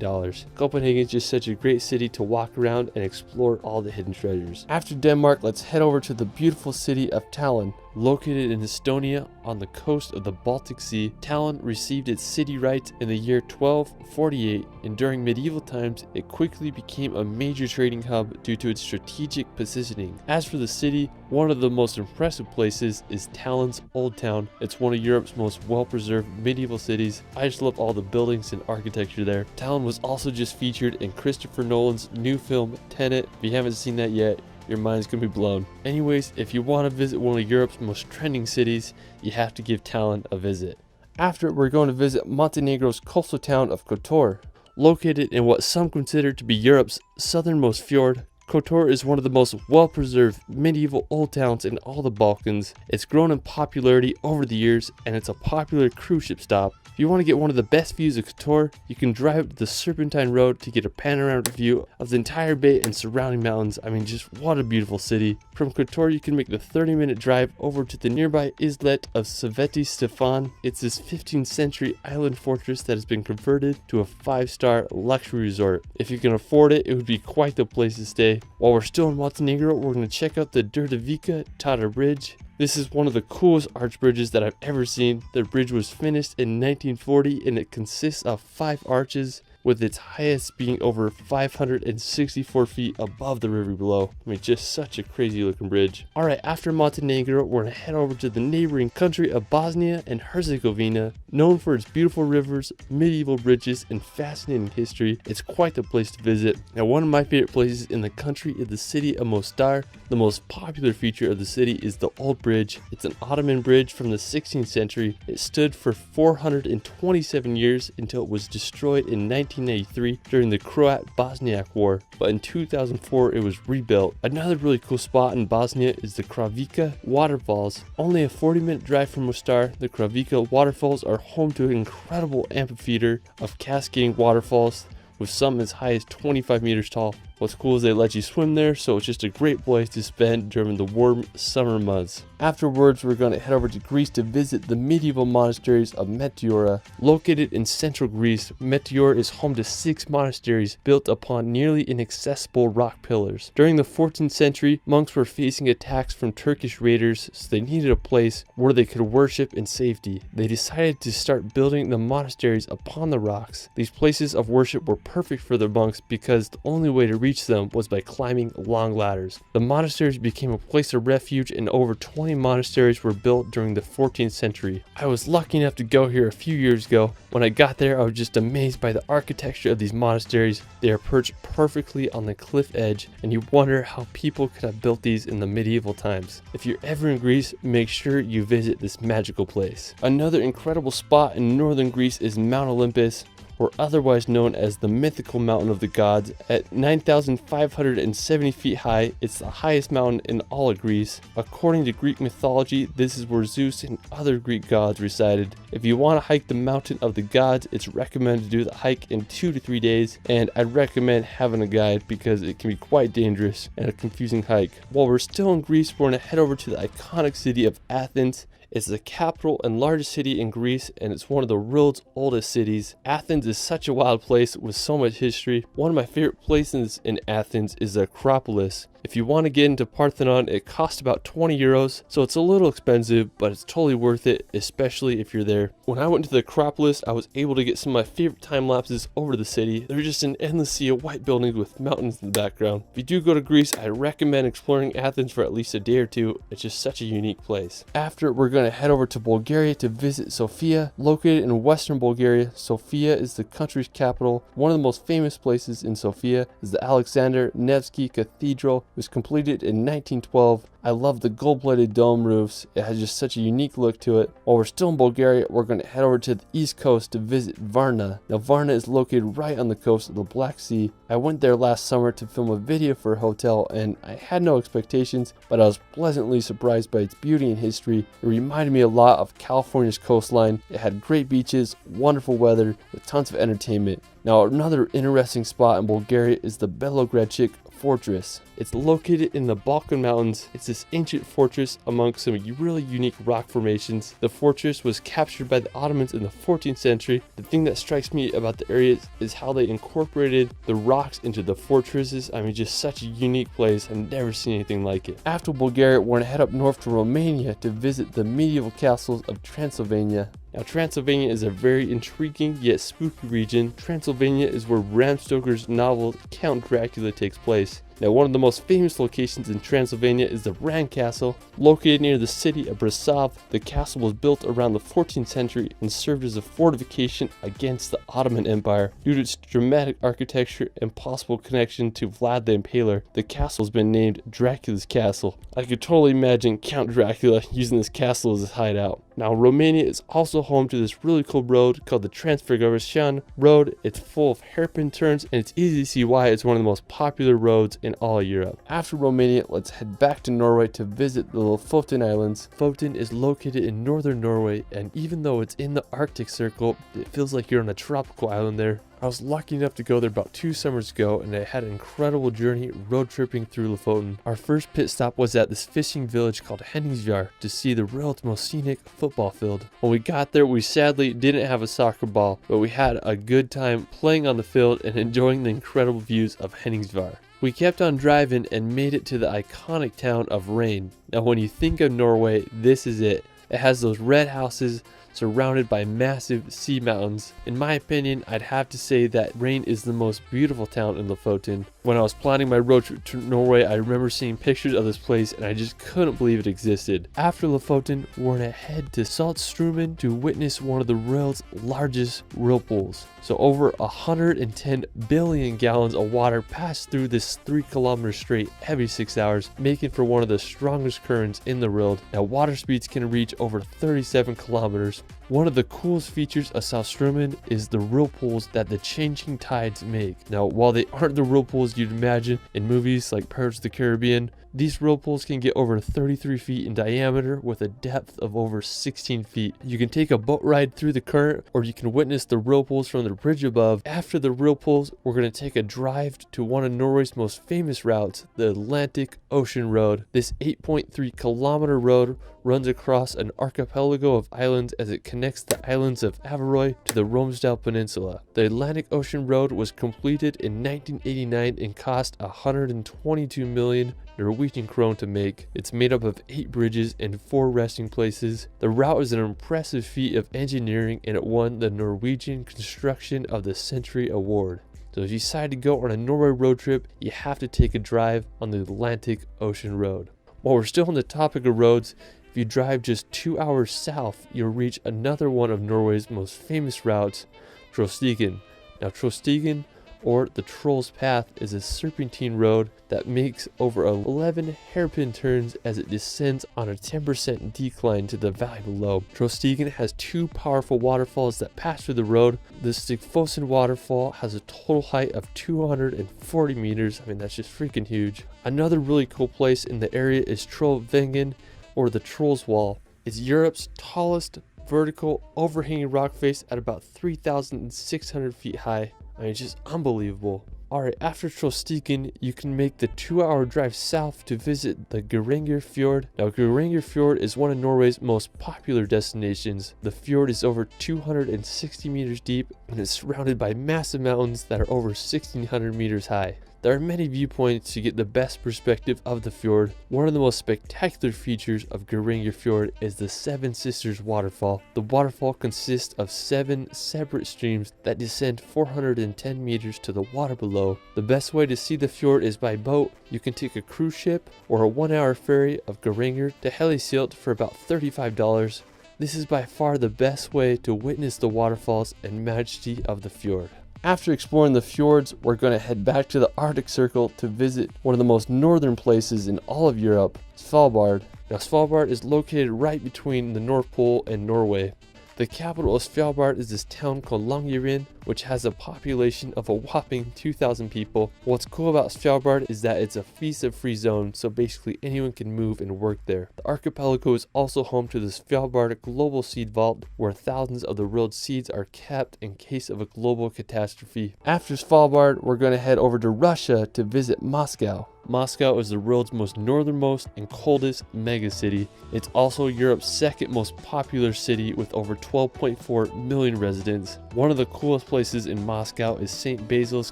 Copenhagen is just such a great city to walk around and explore all the hidden treasures. After Denmark, let's head over to the beautiful city of Tallinn. Located in Estonia on the coast of the Baltic Sea, Tallinn received its city rights in the year 1248, and during medieval times, it quickly became a major trading hub due to its strategic positioning. As for the city, one of the most impressive places is Tallinn's Old Town. It's one of Europe's most well-preserved medieval cities. I just love all the buildings and architecture there. Tallinn was also just featured in Christopher Nolan's new film, Tenet. If you haven't seen that yet, your mind's gonna be blown. Anyways, if you want to visit one of Europe's most trending cities, you have to give Tallinn a visit. After, we're going to visit Montenegro's coastal town of Kotor. Located in what some consider to be Europe's southernmost fjord, Kotor is one of the most well-preserved medieval old towns in all the Balkans. It's grown in popularity over the years, and it's a popular cruise ship stop. If you want to get one of the best views of Kotor, you can drive up the Serpentine Road to get a panoramic view of the entire bay and surrounding mountains. I mean, just what a beautiful city. From Kotor, you can make the 30-minute drive over to the nearby islet of Sveti Stefan. It's this 15th century island fortress that has been converted to a 5-star luxury resort. If you can afford it, it would be quite the place to stay. While we're still in Montenegro, we're going to check out the Drvika Tata Bridge. This is one of the coolest arch bridges that I've ever seen. The bridge was finished in 1940, and it consists of 5 arches. with its highest being over 564 feet above the river below. I mean, just such a crazy looking bridge. Alright, after Montenegro, we're gonna head over to the neighboring country of Bosnia and Herzegovina. Known for its beautiful rivers, medieval bridges, and fascinating history, it's quite the place to visit. Now, one of my favorite places in the country is the city of Mostar. The most popular feature of the city is the Old Bridge. It's an Ottoman bridge from the 16th century. It stood for 427 years until it was destroyed in 1993 during the Croat-Bosniak War, but in 2004 it was rebuilt. Another really cool spot in Bosnia is the Kravica waterfalls. Only a 40-minute drive from Mostar, the Kravica waterfalls are home to an incredible amphitheater of cascading waterfalls, with some as high as 25 meters tall. What's cool is they let you swim there, so it's just a great place to spend during the warm summer months. Afterwards, we're going to head over to Greece to visit the medieval monasteries of Meteora. Located in central Greece, Meteora is home to 6 monasteries built upon nearly inaccessible rock pillars. During the 14th century, monks were facing attacks from Turkish raiders, so they needed a place where they could worship in safety. They decided to start building the monasteries upon the rocks. These places of worship were perfect for the monks because the only way to reach them was by climbing long ladders. The monasteries became a place of refuge, and over 20 monasteries were built during the 14th century. I was lucky enough to go here a few years ago. When I got there, I was just amazed by the architecture of these monasteries. They are perched perfectly on the cliff edge, and you wonder how people could have built these in the medieval times. If you're ever in Greece, make sure you visit this magical place. Another incredible spot in northern Greece is Mount Olympus, or otherwise known as the mythical mountain of the gods. At 9,570 feet high, it's the highest mountain in all of Greece. According to Greek mythology, this is where Zeus and other Greek gods resided. If you want to hike the mountain of the gods, it's recommended to do the hike in 2 to 3 days, and I'd recommend having a guide because it can be quite dangerous and a confusing hike. While we're still in Greece, we're going to head over to the iconic city of Athens. It's the capital and largest city in Greece, and it's one of the world's oldest cities. Athens is such a wild place with so much history. One of my favorite places in Athens is the Acropolis. If you want to get into Parthenon, it costs about 20 euros, so it's a little expensive, but it's totally worth it, especially if you're there. When I went to the Acropolis, I was able to get some of my favorite time lapses over the city. There's just an endless sea of white buildings with mountains in the background. If you do go to Greece, I recommend exploring Athens for at least a day or two. It's just such a unique place. After, we're going to head over to Bulgaria to visit Sofia. Located in western Bulgaria, Sofia is the country's capital. One of the most famous places in Sofia is the Alexander Nevsky Cathedral. It was completed in 1912. I love the gold-plated dome roofs. It has just such a unique look to it. While we're still in Bulgaria, we're going to head over to the east coast to visit Varna. Now, Varna is located right on the coast of the Black Sea. I went there last summer to film a video for a hotel, and I had no expectations, but I was pleasantly surprised by its beauty and history. It reminded me a lot of California's coastline. It had great beaches, wonderful weather, with tons of entertainment. Now, another interesting spot in Bulgaria is the Belogradchik Fortress. It's located in the Balkan Mountains. It's this ancient fortress amongst some really unique rock formations. The fortress was captured by the Ottomans in the 14th century. The thing that strikes me about the area is how they incorporated the rocks into the fortresses. I mean, just such a unique place. I've never seen anything like it. After Bulgaria, we're going to head up north to Romania to visit the medieval castles of Transylvania. Now, Transylvania is a very intriguing yet spooky region. Transylvania is where Bram Stoker's novel Count Dracula takes place. Now, one of the most famous locations in Transylvania is the Bran Castle. Located near the city of Brasov, the castle was built around the 14th century and served as a fortification against the Ottoman Empire. Due to its dramatic architecture and possible connection to Vlad the Impaler, the castle has been named Dracula's Castle. I could totally imagine Count Dracula using this castle as his hideout. Now, Romania is also home to this really cool road called the Transfăgărășan Road. It's full of hairpin turns, and it's easy to see why it's one of the most popular roads in all of Europe. After Romania, let's head back to Norway to visit the Lofoten Islands. Lofoten is located in northern Norway, and even though it's in the Arctic Circle, it feels like you're on a tropical island there. I was lucky enough to go there about 2 summers ago, and I had an incredible journey road tripping through Lofoten. Our first pit stop was at this fishing village called Henningsvjar to see the world's most scenic football field. When we got there, we sadly didn't have a soccer ball, but we had a good time playing on the field and enjoying the incredible views of Henningsvjar. We kept on driving and made it to the iconic town of Rain. Now, when you think of Norway, this is it. It has those red houses, surrounded by massive sea mountains. In my opinion, I'd have to say that Rain is the most beautiful town in Lofoten. When I was planning my road trip to Norway, I remember seeing pictures of this place and I just couldn't believe it existed. After Lofoten, we're gonna head to Saltstraumen to witness one of the world's largest whirlpools. So over 110 billion gallons of water pass through this 3-kilometer strait every 6 hours, making for one of the strongest currents in the world. Now water speeds can reach over 37 kilometers. One of the coolest features of Saltstraumen is the whirlpools that the changing tides make. Now, while they aren't the whirlpools you'd imagine in movies like Pirates of the Caribbean, these whirlpools can get over 33 feet in diameter with a depth of over 16 feet. You can take a boat ride through the current, or you can witness the whirlpools from the bridge above. After the whirlpools, we're going to take a drive to one of Norway's most famous routes, the Atlantic Ocean Road. This 8.3-kilometer road runs across an archipelago of islands as it connects the islands of Averøy to the Romsdal Peninsula. The Atlantic Ocean Road was completed in 1989 and cost 122 million Norwegian krone to make. It's made up of 8 bridges and 4 resting places. The route is an impressive feat of engineering and it won the Norwegian Construction of the Century Award. So if you decide to go on a Norway road trip, you have to take a drive on the Atlantic Ocean Road. While we're still on the topic of roads, if you drive just 2 hours south, you'll reach another one of Norway's most famous routes, Trollstigen. Now Trollstigen, or the Troll's Path, is a serpentine road that makes over 11 hairpin turns as it descends on a 10% decline to the valley below. Trollstigen has 2 powerful waterfalls that pass through the road. The Stigfossen waterfall has a total height of 240 meters. I mean, that's just freaking huge. Another really cool place in the area is Trollveggen, or the Troll's Wall. It's Europe's tallest vertical overhanging rock face at about 3,600 feet high. I mean, it's just unbelievable. Alright, after Trollstigen, you can make the 2-hour drive south to visit the Geiranger Fjord. Now, Geiranger Fjord is one of Norway's most popular destinations. The fjord is over 260 meters deep and is surrounded by massive mountains that are over 1,600 meters high. There are many viewpoints to get the best perspective of the fjord. One of the most spectacular features of Geiranger Fjord is the Seven Sisters waterfall. The waterfall consists of 7 separate streams that descend 410 meters to the water below. The best way to see the fjord is by boat. You can take a cruise ship or a 1-hour ferry of Geiranger to Helisilt for about $35. This is by far the best way to witness the waterfalls and majesty of the fjord. After exploring the fjords, we're going to head back to the Arctic Circle to visit one of the most northern places in all of Europe, Svalbard. Now, Svalbard is located right between the North Pole and Norway. The capital of Svalbard is this town called Longyearbyen, which has a population of a whopping 2,000 people. What's cool about Svalbard is that it's a visa-free zone, so basically anyone can move and work there. The archipelago is also home to the Svalbard Global Seed Vault, where thousands of the world's seeds are kept in case of a global catastrophe. After Svalbard, we're going to head over to Russia to visit Moscow. Moscow is the world's most northernmost and coldest megacity. It's also Europe's second most popular city with over 12.4 million residents. One of the coolest places in Moscow is St. Basil's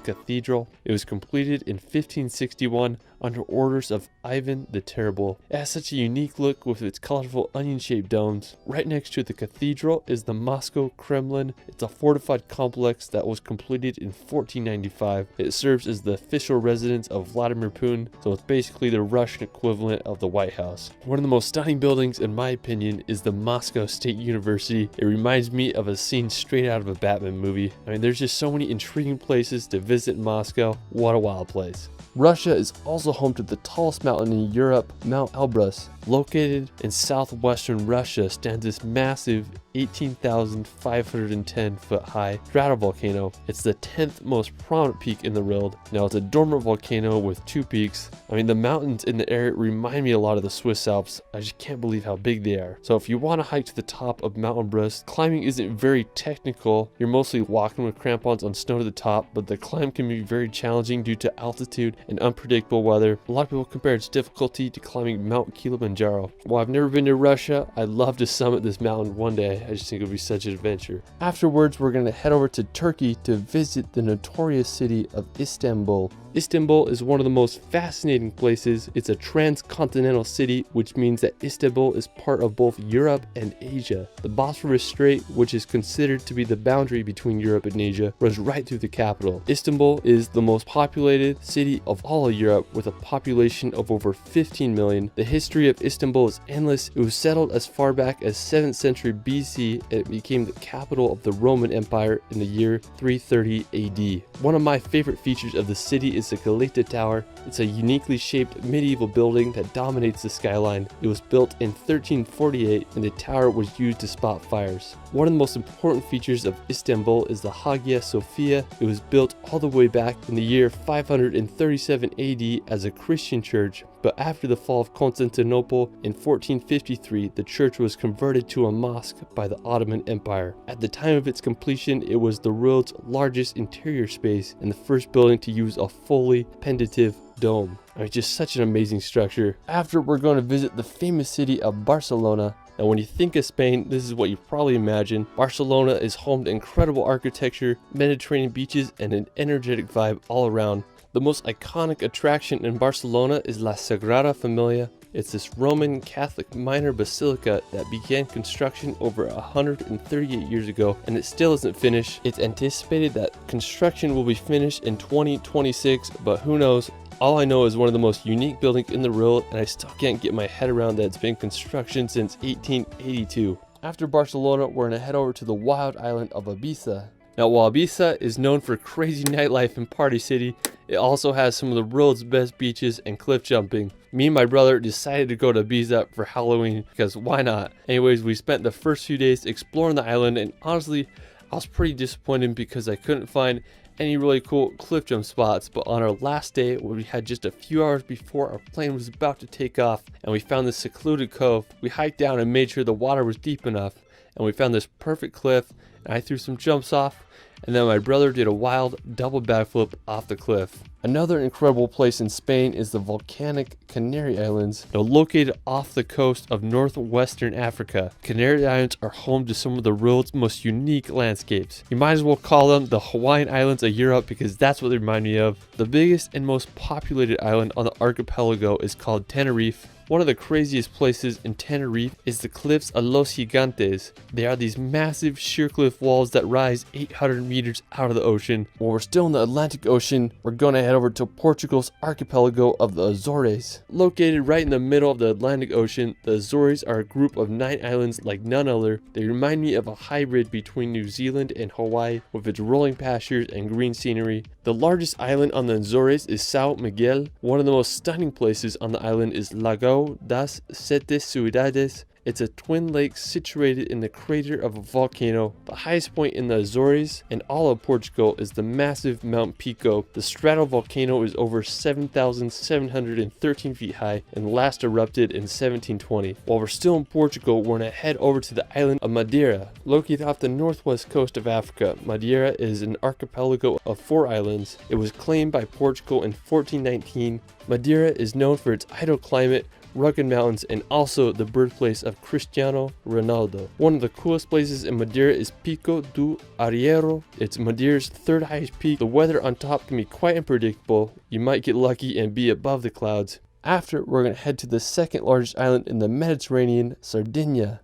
Cathedral. It was completed in 1561 under orders of Ivan the Terrible. It has such a unique look with its colorful onion-shaped domes. Right next to the cathedral is the Moscow Kremlin. It's a fortified complex that was completed in 1495. It serves as the official residence of Vladimir Putin, so it's basically the Russian equivalent of the White House. One of the most stunning buildings, in my opinion, is the Moscow State University. It reminds me of a scene straight out of a Batman movie. I mean, there's just so many intriguing places to visit in Moscow. What a wild place. Russia is also home to the tallest mountain in Europe, Mount Elbrus. Located in southwestern Russia stands this massive 18,510 foot high stratovolcano. It's the 10th most prominent peak in the world. Now, it's a dormant volcano with 2 peaks. I mean, the mountains in the area remind me a lot of the Swiss Alps. I just can't believe how big they are. So if you want to hike to the top of Mount Elbrus, climbing isn't very technical. You're mostly walking with crampons on snow to the top, but the climb can be very challenging due to altitude and unpredictable weather. A lot of people compare its difficulty to climbing Mount Kilimanjaro. While I've never been to Russia, I'd love to summit this mountain one day. I just think it would be such an adventure. Afterwards, we're going to head over to Turkey to visit the notorious city of Istanbul. Istanbul is one of the most fascinating places. It's a transcontinental city, which means that Istanbul is part of both Europe and Asia. The Bosphorus Strait, which is considered to be the boundary between Europe and Asia, runs right through the capital. Istanbul is the most populated city of all of Europe with a population of over 15 million. The history of Istanbul is endless. It was settled as far back as 7th century BC and it became the capital of the Roman Empire in the year 330 AD. One of my favorite features of the city is the Galata Tower. It's a uniquely shaped medieval building that dominates the skyline. It was built in 1348 and the tower was used to spot fires. One of the most important features of Istanbul is the Hagia Sophia. It was built all the way back in the year 537 AD as a Christian church, but after the fall of Constantinople in 1453, the church was converted to a mosque by the Ottoman Empire. At the time of its completion, it was the world's largest interior space and the first building to use a fully pendative dome. I mean, just such an amazing structure. After, we're going to visit the famous city of Barcelona. Now, when you think of Spain, this is what you probably imagine. Barcelona is home to incredible architecture, Mediterranean beaches, and an energetic vibe all around. The most iconic attraction in Barcelona is La Sagrada Familia. It's this Roman Catholic minor basilica that began construction over 138 years ago and it still isn't finished. It's anticipated that construction will be finished in 2026, but who knows? All I know is one of the most unique buildings in the world and I still can't get my head around that it's been in construction since 1882. After Barcelona, we're going to head over to the wild island of Ibiza. Now, while Ibiza is known for crazy nightlife and party city, it also has some of the world's best beaches and cliff jumping. Me and my brother decided to go to Ibiza for Halloween because why not? Anyways, we spent the first few days exploring the island and honestly, I was pretty disappointed because I couldn't find any really cool cliff jump spots, but on our last day, we had just a few hours before our plane was about to take off and we found this secluded cove. We hiked down and made sure the water was deep enough and we found this perfect cliff and I threw some jumps off and then my brother did a wild double backflip off the cliff. Another incredible place in Spain is the volcanic Canary Islands. Now, located off the coast of northwestern Africa, Canary Islands are home to some of the world's most unique landscapes. You might as well call them the Hawaiian Islands of Europe because that's what they remind me of. The biggest and most populated island on the archipelago is called Tenerife. One of the craziest places in Tenerife is the cliffs of Los Gigantes. They are these massive sheer cliff walls that rise 800 meters out of the ocean. While we're still in the Atlantic Ocean, we're going to head over to Portugal's archipelago of the Azores. Located right in the middle of the Atlantic Ocean, the Azores are a group of 9 islands like none other. They remind me of a hybrid between New Zealand and Hawaii with its rolling pastures and green scenery. The largest island on the Azores is São Miguel. One of the most stunning places on the island is Lago das Sete Ciudades. It's a twin lake situated in the crater of a volcano. The highest point in the Azores and all of Portugal is the massive Mount Pico. The stratovolcano is over 7,713 feet high and last erupted in 1720. While we're still in Portugal, we're going to head over to the island of Madeira. Located off the northwest coast of Africa, Madeira is an archipelago of 4 islands. It was claimed by Portugal in 1419. Madeira is known for its idle climate, rugged mountains, and also the birthplace of Cristiano Ronaldo. One of the coolest places in Madeira is Pico do Arriero. It's Madeira's 3rd highest peak. The weather on top can be quite unpredictable. You might get lucky and be above the clouds. After, we're going to head to the 2nd largest island in the Mediterranean, Sardinia.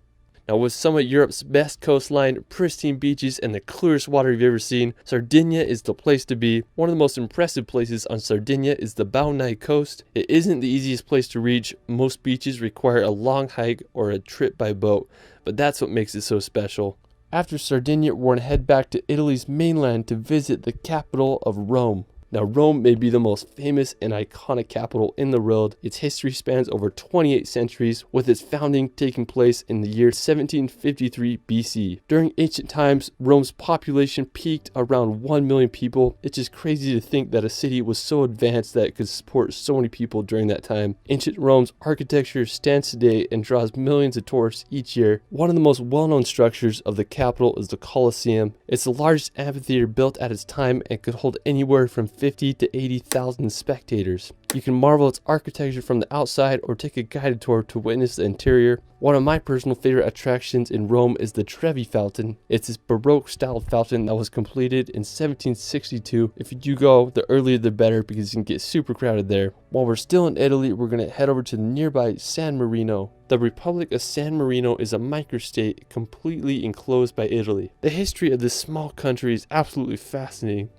Now, with some of Europe's best coastline, pristine beaches, and the clearest water you've ever seen, Sardinia is the place to be. One of the most impressive places on Sardinia is the Baunai coast. It isn't the easiest place to reach. Most beaches require a long hike or a trip by boat, but that's what makes it so special. After Sardinia, we're going to head back to Italy's mainland to visit the capital of Rome. Now, Rome may be the most famous and iconic capital in the world. Its history spans over 28 centuries, with its founding taking place in the year 1753 BC. During ancient times, Rome's population peaked around 1 million people. It's just crazy to think that a city was so advanced that it could support so many people during that time. Ancient Rome's architecture stands today and draws millions of tourists each year. One of the most well-known structures of the capital is the Colosseum. It's the largest amphitheater built at its time and could hold anywhere from 50 to 80,000 spectators. You can marvel its architecture from the outside or take a guided tour to witness the interior. One of my personal favorite attractions in Rome is the Trevi Fountain. It's this Baroque styled fountain that was completed in 1762. If you do go, the earlier the better because you can get super crowded there. While we're still in Italy, we're going to head over to the nearby San Marino. The Republic of San Marino is a microstate completely enclosed by Italy. The history of this small country is absolutely fascinating.